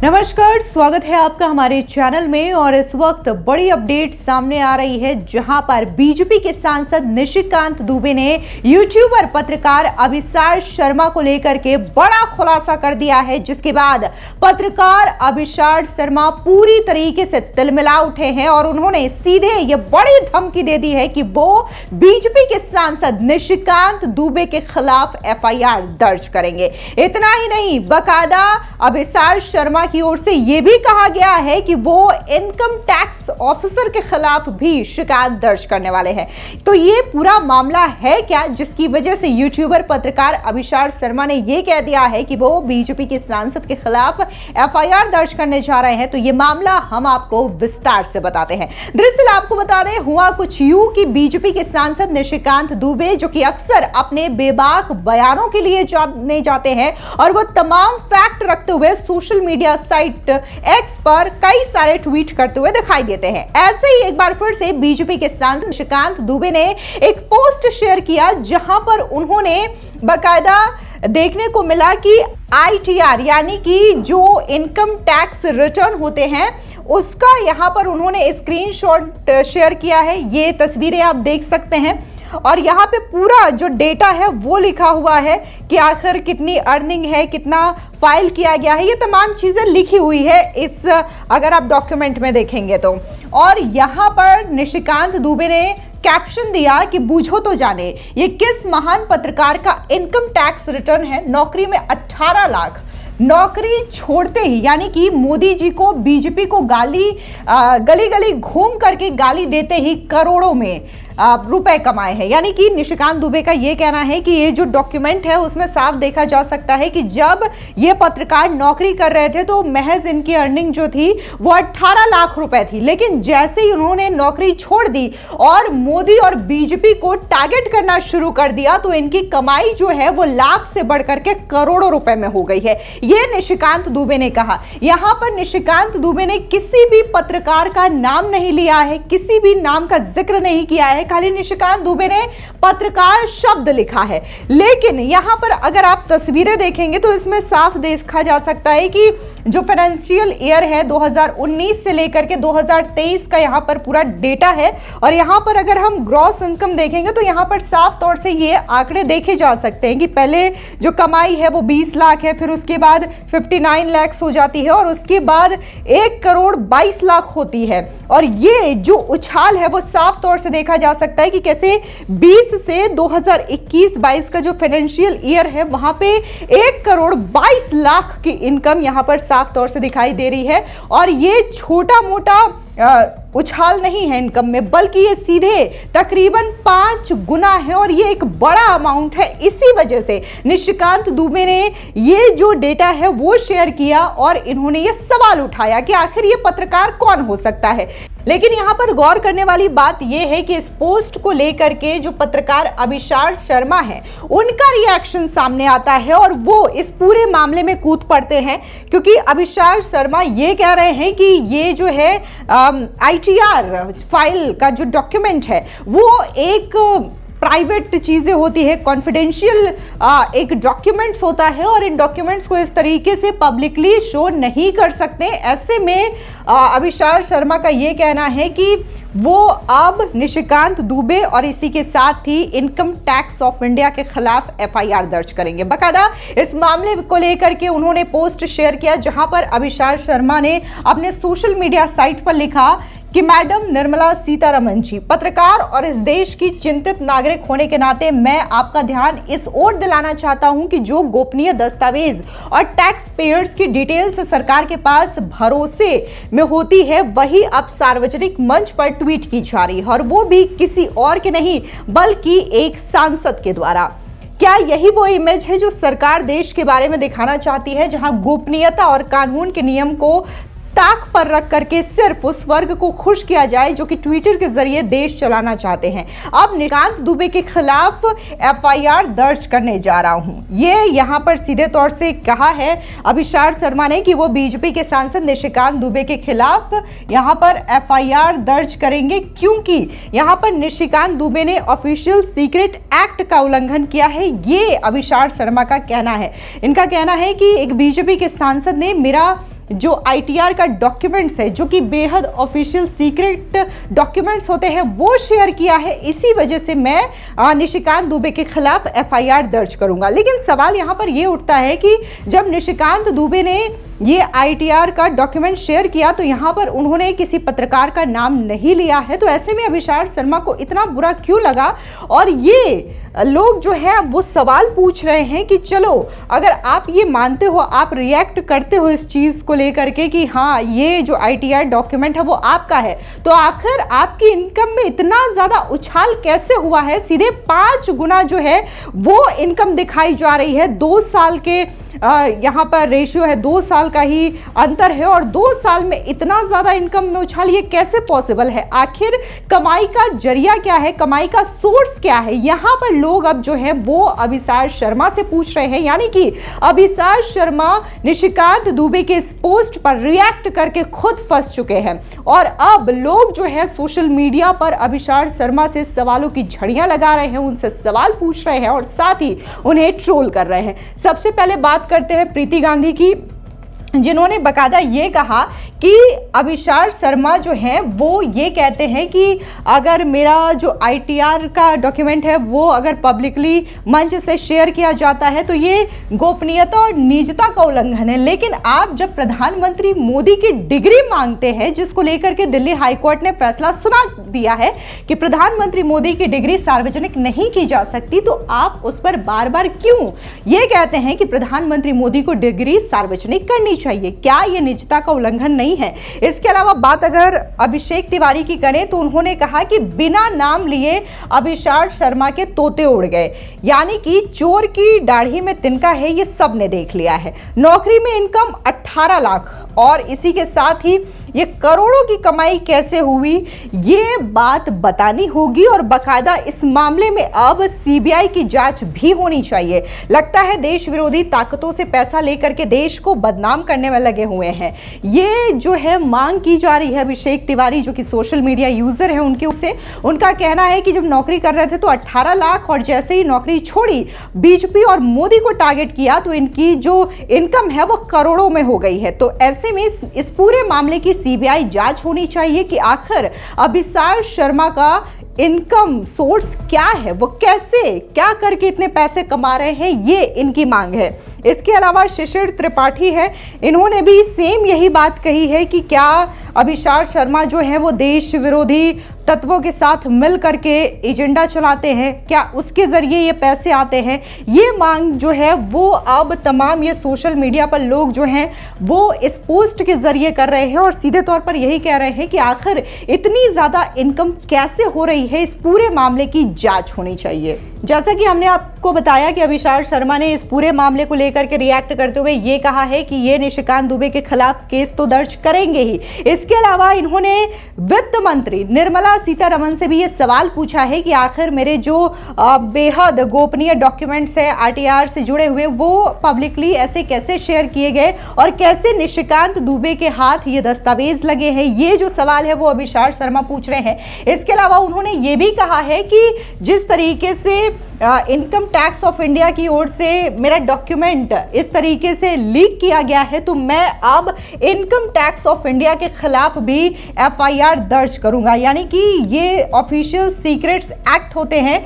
नमस्कार, स्वागत है आपका हमारे चैनल में। और इस वक्त बड़ी अपडेट सामने आ रही है, जहां पर बीजेपी के सांसद निशिकांत दुबे ने यूट्यूबर पत्रकार अभिसार शर्मा को लेकर के बड़ा खुलासा कर दिया है, जिसके बाद पत्रकार अभिसार शर्मा पूरी तरीके से तिलमिला उठे हैं और उन्होंने सीधे ये बड़ी धमकी दे दी है कि वो बीजेपी के सांसद निशिकांत दुबे के खिलाफ एफआईआर दर्ज करेंगे। इतना ही नहीं, बाकायदा अभिसार शर्मा की ओर से यह भी कहा गया है कि वो इनकम टैक्स ऑफिसर के खिलाफ भी शिकायत दर्ज करने वाले हैं। तो ये पूरा मामला है क्या, जिसकी वजह से यूट्यूबर पत्रकार अभिसार शर्मा ने यह कह दिया है कि वो बीजेपी के सांसद के खिलाफ एफआईआर दर्ज करने जा रहे हैं। तो ये मामला हम आपको विस्तार से बताते हैं। दरअसल आपको बता दें, हुआ कुछ यूं कि बीजेपी के सांसद निशिकांत दुबे, जो कि अक्सर अपने बेबाक बयानों के लिए जाने जाते हैं और वो तमाम फैक्ट रखते हुए सोशल मीडिया साइट एक्स पर कई सारे ट्वीट करते हुए दिखाई देते हैं। ऐसे ही एक बार फिर से बीजेपी के सांसद निशिकांत दुबे ने एक पोस्ट शेयर किया, जहां पर उन्होंने बाकायदा देखने को मिला कि आईटीआर यानी कि जो इनकम टैक्स रिटर्न होते हैं उसका यहां पर उन्होंने स्क्रीनशॉट शेयर किया है। ये तस्वीरें आप देख सकते हैं और यहाँ पे पूरा जो डेटा है वो लिखा हुआ है कि आखिर कितनी अर्निंग है, कितना फाइल किया गया है, ये तमाम चीजें लिखी हुई है इस अगर आप डॉक्यूमेंट में देखेंगे तो। और यहाँ पर निशिकांत दुबे ने कैप्शन दिया कि बूझो तो जाने ये किस महान पत्रकार का इनकम टैक्स रिटर्न है। नौकरी में 18 लाख, नौकरी छोड़ते ही यानी कि मोदी जी को, बीजेपी को गली गली घूम करके गाली देते ही करोड़ों में रुपए कमाए हैं। यानी कि निशिकांत दुबे का यह कहना है कि ये जो डॉक्यूमेंट है उसमें साफ देखा जा सकता है कि जब ये पत्रकार नौकरी कर रहे थे तो महज इनकी अर्निंग जो थी वो 18 लाख रुपए थी, लेकिन जैसे ही उन्होंने नौकरी छोड़ दी और मोदी और बीजेपी को टारगेट करना शुरू कर दिया तो इनकी कमाई जो है वो लाख से बढ़कर के करोड़ों रुपए में हो गई है। ये निशिकांत दुबे ने कहा। यहां पर निशिकांत दुबे ने किसी भी पत्रकार का नाम नहीं लिया है, किसी भी नाम का जिक्र नहीं किया है, खाली निशिकांत दुबे ने पत्रकार शब्द लिखा है। लेकिन यहां पर अगर आप तस्वीरें देखेंगे तो इसमें साफ देखा जा सकता है कि जो फाइनेंशियल ईयर है 2019 से लेकर के 2023 का यहां पर पूरा डेटा है। और यहां पर अगर हम ग्रॉस इनकम देखेंगे तो यहां पर साफ तौर से ये आंकड़े देखे जा सकते हैं कि पहले जो कमाई है वो 20 लाख है, फिर उसके बाद 59 लाख हो जाती है और उसके बाद 1 करोड़ 22 लाख होती है। और ये जो उछाल है वो साफ तौर से देखा जा सकता है कि कैसे 20 से 2021-22 का जो फाइनेंशियल ईयर है वहां पे 1 करोड़ 22 लाख की इनकम यहां पर साफ तौर से दिखाई दे रही है। और ये छोटा मोटा उछाल नहीं है इनकम में, बल्कि ये सीधे तकरीबन 5 गुना है और ये एक बड़ा अमाउंट है। इसी वजह से निशिकांत दुबे ने ये जो डेटा है वो शेयर किया और इन्होंने ये सवाल उठाया कि आखिर ये पत्रकार कौन हो सकता है। लेकिन यहां पर गौर करने वाली बात यह है कि इस पोस्ट को लेकर के जो पत्रकार अभिसार शर्मा है उनका रिएक्शन सामने आता है और वो इस पूरे मामले में कूद पड़ते हैं, क्योंकि अभिसार शर्मा ये कह रहे हैं कि ये जो है आईटीआर फाइल का जो डॉक्यूमेंट है वो एक प्राइवेट चीजें होती है, कॉन्फिडेंशियल एक डॉक्यूमेंट्स होता है और इन डॉक्यूमेंट्स को इस तरीके से पब्लिकली शो नहीं कर सकते। ऐसे में अभिसार शर्मा का ये कहना है कि वो अब निशिकांत दुबे और इसी के साथ ही इनकम टैक्स ऑफ इंडिया के खिलाफ एफआईआर दर्ज करेंगे। बाकायदा इस मामले को लेकर के उन्होंने पोस्ट शेयर किया, जहां पर अभिसार शर्मा ने अपने सोशल मीडिया साइट पर लिखा कि मैडम निर्मला सीतारमण जी, पत्रकार और इस देश की चिंतित नागरिक होने के नाते मैं आपका ध्यान इस ओर दिलाना चाहता हूं कि जो गोपनीय दस्तावेज और टैक्स पेयर्स की डिटेल्स सरकार के पास भरोसे में होती है वही अब सार्वजनिक मंच पर ट्वीट की जा रही है, और वो भी किसी और के नहीं बल्कि एक सांसद के द्वारा। क्या यही वो इमेज है जो सरकार देश के बारे में दिखाना चाहती है, जहां गोपनीयता और कानून के नियम को ताक पर रख करके सिर्फ उस वर्ग को खुश किया जाए जो कि ट्विटर के जरिए देश चलाना चाहते हैं। अब निशिकांत दुबे के खिलाफ एफआईआर दर्ज करने जा रहा हूं, ये यहां पर सीधे तौर से कहा है अभिसार शर्मा ने कि वो बीजेपी के सांसद निशिकांत दुबे के खिलाफ यहां पर एफआईआर दर्ज करेंगे, क्योंकि यहां पर निशिकांत दुबे ने ऑफिशियल सीक्रेट एक्ट का उल्लंघन किया है। ये अभिसार शर्मा का कहना है। इनका कहना है कि एक बीजेपी के सांसद ने मेरा जो आईटीआर का डॉक्यूमेंट्स है, जो कि बेहद ऑफिशियल सीक्रेट डॉक्यूमेंट्स होते हैं, वो शेयर किया है। इसी वजह से मैं निशिकांत दुबे के खिलाफ एफआईआर दर्ज करूंगा। लेकिन सवाल यहां पर यह उठता है कि जब निशिकांत दुबे ने ये आईटीआर का डॉक्यूमेंट शेयर किया तो यहां पर उन्होंने किसी पत्रकार का नाम नहीं लिया है। तो ऐसे में अभिसार शर्मा को इतना बुरा क्यों लगा? और ये लोग जो है वो सवाल पूछ रहे हैं कि चलो, अगर आप ये मानते हो, आप रिएक्ट करते हो इस चीज को लेकर के कि हाँ ये जो आईटीआर डॉक्यूमेंट है वो आपका है, तो आखिर आपकी इनकम में इतना ज्यादा उछाल कैसे हुआ है? सीधे 5 गुना जो है वो इनकम दिखाई जा रही है। 2 साल के यहाँ पर रेशियो है, 2 साल का ही अंतर है और 2 साल में इतना ज्यादा इनकम में उछाल, ये कैसे पॉसिबल है? आखिर कमाई का जरिया क्या है, कमाई का सोर्स क्या है? यहाँ पर लोग अब जो है वो अभिसार शर्मा से पूछ रहे हैं, यानी कि अभिसार शर्मा निशिकांत दुबे के इस पोस्ट पर रिएक्ट करके खुद फंस चुके हैं और अब लोग जो है सोशल मीडिया पर अभिसार शर्मा से सवालों की झड़ियां लगा रहे हैं, उनसे सवाल पूछ रहे हैं और साथ ही उन्हें ट्रोल कर रहे हैं। सबसे पहले बात करते हैं प्रीति गांधी की, जिन्होंने बकायदा ये कहा कि अभिसार शर्मा जो हैं वो ये कहते हैं कि अगर मेरा जो आईटीआर का डॉक्यूमेंट है वो अगर पब्लिकली मंच से शेयर किया जाता है तो ये गोपनीयता और निजता का उल्लंघन है। लेकिन आप जब प्रधानमंत्री मोदी की डिग्री मांगते हैं, जिसको लेकर के दिल्ली हाईकोर्ट ने फैसला सुना दिया है कि प्रधानमंत्री मोदी की डिग्री सार्वजनिक नहीं की जा सकती, तो आप उस पर बार बार क्यों ये कहते हैं कि प्रधानमंत्री मोदी को डिग्री सार्वजनिक करनी चाहिए? क्या ये निजता का उल्लंघन नहीं है? इसके अलावा बात अगर अभिषेक तिवारी की करें तो उन्होंने कहा कि बिना नाम लिए अभिसार शर्मा के तोते उड़ गए, यानी कि चोर की दाढ़ी में तिनका है, ये सबने देख लिया है। नौकरी में इनकम 18 लाख और इसी के साथ ही ये करोड़ों की कमाई कैसे हुई, ये बात बतानी होगी और बकायदा इस मामले में अब सीबीआई की जांच भी होनी चाहिए। लगता है देश विरोधी ताकतों से पैसा लेकर के देश को बदनाम करने में लगे हुए हैं। ये जो है मांग की जा रही है अभिषेक तिवारी, जो कि सोशल मीडिया यूजर है, उनका कहना है कि जब नौकरी कर रहे थे तो 18 लाख और जैसे ही नौकरी छोड़ी, बीजेपी और मोदी को टारगेट किया तो इनकी जो इनकम है वो करोड़ों में हो गई है। तो ऐसे में इस पूरे मामले की सीबीआई जांच होनी चाहिए कि आखिर अभिसार शर्मा का इनकम सोर्स क्या है, वो कैसे क्या करके इतने पैसे कमा रहे हैं, ये इनकी मांग है। इसके अलावा शिशिर त्रिपाठी है, इन्होंने भी सेम यही बात कही है कि क्या अभिसार शर्मा जो है वो देश विरोधी तत्वों के साथ मिल करके एजेंडा चलाते हैं, क्या उसके जरिए ये पैसे आते हैं? ये मांग जो है वो अब तमाम ये सोशल मीडिया पर लोग जो हैं वो इस पोस्ट के जरिए कर रहे हैं और सीधे तौर पर यही कह रहे हैं कि आखिर इतनी ज्यादा इनकम कैसे हो रही है, इस पूरे मामले की जांच होनी चाहिए। जैसा कि हमने आपको बताया कि अभिसार शर्मा ने इस पूरे मामले को लेकर के रिएक्ट करते हुए ये कहा है कि ये निशिकांत दुबे के खिलाफ केस तो दर्ज करेंगे ही। इसके अलावा इन्होंने वित्त मंत्री निर्मला सीतारमण से भी ये सवाल पूछा है कि आखिर मेरे जो बेहद गोपनीय डॉक्यूमेंट्स है आरटीआर से जुड़े हुए, वो पब्लिकली ऐसे कैसे शेयर किए गए और कैसे निशिकांत दुबे के हाथ ये दस्तावेज लगे हैं। ये जो सवाल है वो अभिसार शर्मा पूछ रहे हैं। इसके अलावा उन्होंने ये भी कहा है कि जिस तरीके से इनकम टैक्स ऑफ इंडिया की ओर से मेरा डॉक्यूमेंट इस तरीके से लीक किया गया है, तो मैं अब इनकम टैक्स ऑफ इंडिया के खिलाफ भी एफआईआर दर्ज करूंगा। यानी कि ये ऑफिशियल सीक्रेट्स एक्ट होते हैं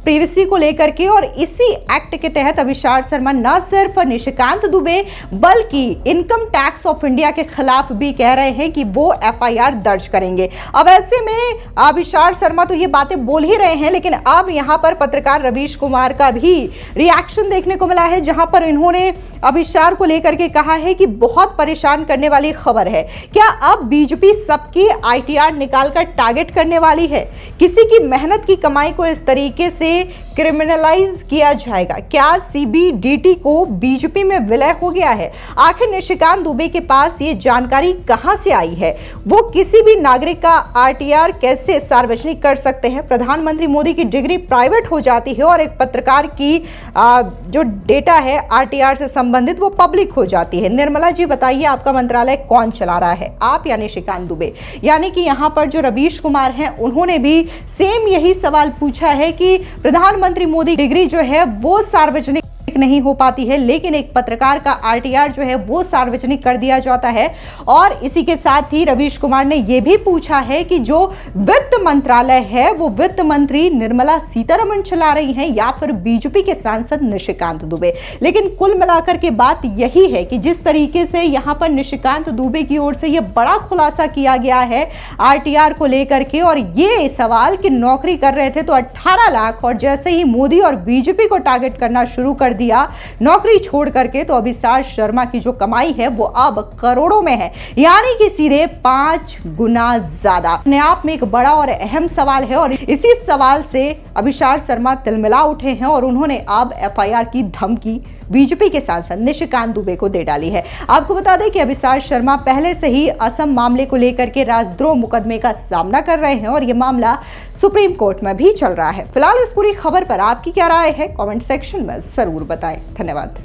प्रिवेसी को लेकर के, और इसी एक्ट के तहत अभिसार शर्मा न सिर्फ निशिकांत दुबे बल्कि इनकम टैक्स ऑफ इंडिया के खिलाफ भी कह रहे हैं कि वो एफआईआर दर्ज करेंगे। अब ऐसे में अभिसार शर्मा तो ये बातें बोल ही रहे हैं, लेकिन अब यहाँ पर पत्रकार रवीश कुमार का भी रिएक्शन देखने को मिला है, जहां पर इन्होंने अभिसार को लेकर के कहा है कि बहुत परेशान करने वाली खबर है। क्या अब बीजेपी सबकी आईटीआर निकालकर टारगेट करने वाली है? किसी की मेहनत की कमाई को इस तरीके से क्रिमिनलाइज किया जाएगा? क्या सीबीडीटी को बीजेपी में विलय हो गया है? आखिर निशिकांत दुबे के पास ये जानकारी कहां से आई है? वो किसी भी नागरिक का आरटीआर कैसे सार्वजनिक कर सकते हैं? प्रधानमंत्री मोदी की डिग्री प्राइवेट हो जाती है और एक पत्रकार की जो डेटा है आरटीआर से संबंधित वो पब्लिक हो जाती है। निर्मला जी बताइए, आपका मंत्रालय कौन चला रहा है, आप या निशिकांत दुबे? यानी कि यहां पर जो रवीश कुमार हैं उन्होंने भी सेम यही सवाल पूछा है कि प्रधानमंत्री मोदी डिग्री जो है वो सार्वजनिक नहीं हो पाती है, लेकिन एक पत्रकार का आरटीआर जो है वो सार्वजनिक कर दिया जाता है। और इसी के साथ ही रवीश कुमार ने यह भी पूछा है कि जो वित्त मंत्रालय है वो वित्त मंत्री निर्मला सीतारमण चला रही हैं या फिर बीजेपी के सांसद निशिकांत दुबे। लेकिन कुल मिलाकर के बात यही है कि जिस तरीके से यहां पर निशिकांत दुबे की ओर से यह बड़ा खुलासा किया गया है आरटीआर को लेकर के, और ये सवाल कि नौकरी कर रहे थे तो 18 लाख, और जैसे ही मोदी और बीजेपी को टारगेट करना शुरू कर दिया नौकरी छोड़ करके, तो अभिसार शर्मा की जो कमाई है वो अब करोड़ों में है, यानी कि सीधे 5 गुना ज्यादा। अपने आप में एक बड़ा और अहम सवाल है, और इसी सवाल से अभिसार शर्मा तिलमिला उठे हैं और उन्होंने अब एफआईआर की धमकी बीजेपी के सांसद निशिकांत दुबे को दे डाली है। आपको बता दें कि अभिसार शर्मा पहले से ही असम मामले को लेकर के राजद्रोह मुकदमे का सामना कर रहे हैं और यह मामला सुप्रीम कोर्ट में भी चल रहा है। फिलहाल इस पूरी खबर पर आपकी क्या राय है, कमेंट सेक्शन में जरूर बताएं। धन्यवाद।